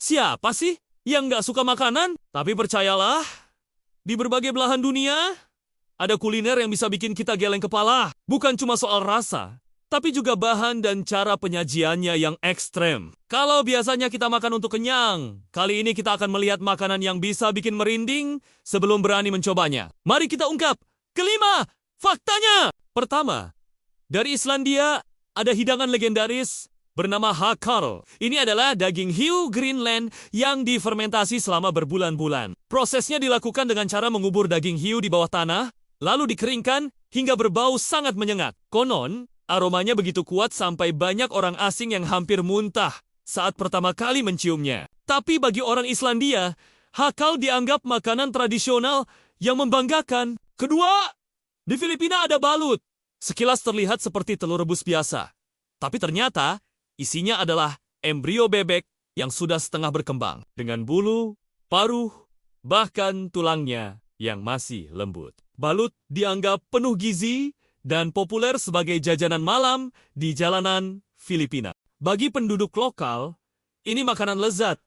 Siapa sih yang nggak suka makanan? Tapi percayalah, di berbagai belahan dunia, ada kuliner yang bisa bikin kita geleng kepala. Bukan cuma soal rasa, tapi juga bahan dan cara penyajiannya yang ekstrem. Kalau biasanya kita makan untuk kenyang, kali ini kita akan melihat makanan yang bisa bikin merinding sebelum berani mencobanya. Mari kita ungkap. Kelima, faktanya. Pertama, dari Islandia ada hidangan legendaris bernama hakal. Ini adalah daging hiu Greenland yang difermentasi selama berbulan-bulan. Prosesnya dilakukan dengan cara mengubur daging hiu di bawah tanah, lalu dikeringkan hingga berbau sangat menyengat. Konon, aromanya begitu kuat sampai banyak orang asing yang hampir muntah saat pertama kali menciumnya. Tapi bagi orang Islandia, hakal dianggap makanan tradisional yang membanggakan. Kedua, di Filipina ada balut. Sekilas terlihat seperti telur rebus biasa. Tapi ternyata, isinya adalah embrio bebek yang sudah setengah berkembang. Dengan bulu, paruh, bahkan tulangnya yang masih lembut. Balut dianggap penuh gizi dan populer sebagai jajanan malam di jalanan Filipina. Bagi penduduk lokal, ini makanan lezat.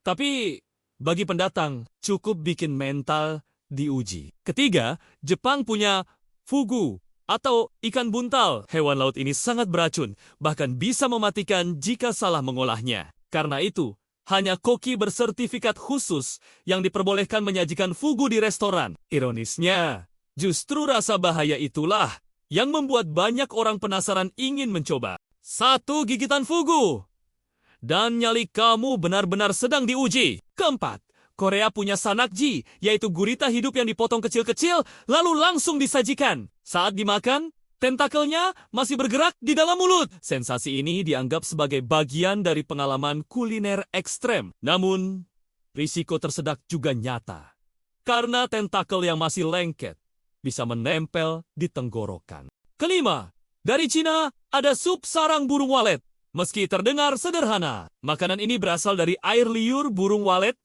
Tapi bagi pendatang, cukup bikin mental diuji. Ketiga, Jepang punya fugu atau ikan buntal. Hewan laut ini sangat beracun, bahkan bisa mematikan jika salah mengolahnya. Karena itu, hanya koki bersertifikat khusus yang diperbolehkan menyajikan fugu di restoran. Ironisnya, justru rasa bahaya itulah yang membuat banyak orang penasaran ingin mencoba. Satu gigitan fugu, dan nyali kamu benar-benar sedang diuji. Keempat, Korea punya sanakji, yaitu gurita hidup yang dipotong kecil-kecil lalu langsung disajikan. Saat dimakan, tentakelnya masih bergerak di dalam mulut. Sensasi ini dianggap sebagai bagian dari pengalaman kuliner ekstrem. Namun, risiko tersedak juga nyata. Karena tentakel yang masih lengket bisa menempel di tenggorokan. Kelima, dari Cina ada sup sarang burung walet. Meski terdengar sederhana, makanan ini berasal dari air liur burung walet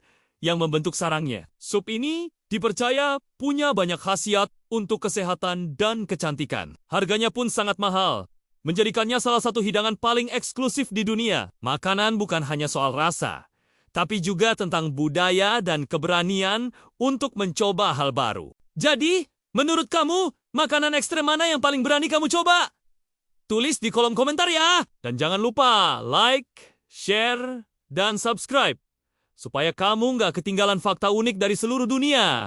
yang membentuk sarangnya. Sup ini dipercaya punya banyak khasiat untuk kesehatan dan kecantikan. Harganya pun sangat mahal, menjadikannya salah satu hidangan paling eksklusif di dunia. Makanan bukan hanya soal rasa, tapi juga tentang budaya dan keberanian untuk mencoba hal baru. Jadi, menurut kamu, makanan ekstrem mana yang paling berani kamu coba? Tulis di kolom komentar ya! Dan jangan lupa like, share, dan subscribe supaya kamu nggak ketinggalan fakta unik dari seluruh dunia.